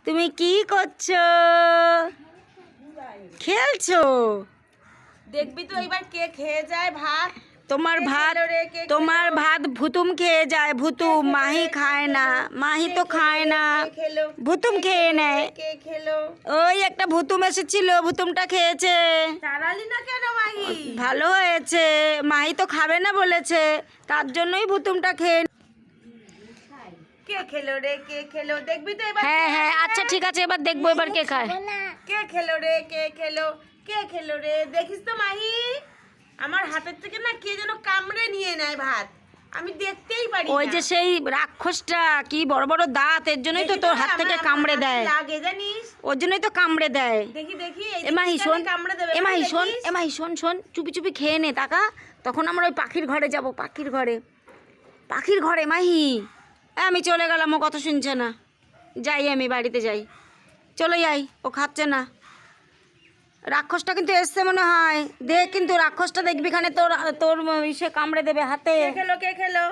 তুমি কি করছো? খেলছো? দেখবি তো এবার কে খেয়ে যায় ভাত। তোমার ভাত ভুতুম খেয়ে যায়। ভুতুম, মাহি খায় না। মাহি তো খায় না, ভুতুম খেয়ে নেয়। কে খেলো? ওই একটা ভুতুম এসেছিল, ভুতুমটা খেয়েছে। তাড়ালি না কেন মাহি? ভালো হয়েছে, মাহি তো খাবে না বলেছে, তার জন্যই ভুতুমটা খেয়ে। কে খেলো রে? কে খেলো? দেখবি তো এবার। হ্যাঁ হ্যাঁ, আচ্ছা ঠিক আছে, এবার দেখবো এবার কে খায়। কে খেলো রে? কে খেলো? কে খেলো রে? দেখিস তো মাহি, আমার হাতের থেকে না কে যেন কামড়ে নিয়ে নেয় ভাত, আমি দেখতেই পারি না। ওই যে সেই রাক্ষসটা, কি বড় বড় দাঁত, এর জন্যই তো তোর হাত থেকে কামড়ে দেয়। লাগে জানিস, ওর জন্যই তো কামড়ে দেয়। দেখি দেখি এমাহি শোন, কামড়ে দেবে। এমাহি শোন, এমাহি শোন শোন, চুপি চুপি খেয়ে নে টাকা। তখন আমরা ওই পাখির ঘরে যাব, পাখির ঘরে মাহি। আমি চলে গেলাম, ও কথা শুনছে না। যাই, আমি বাড়িতে যাই, চলে যাই, ও খাচ্ছে না। রাক্ষসটা কিন্তু এসছে মনে হয়, দেখ কিন্তু রাক্ষসটা দেখবি, খানে তোর তোর ইসে কামড়ে দেবে হাতে। কে খেলো? কে খেলো?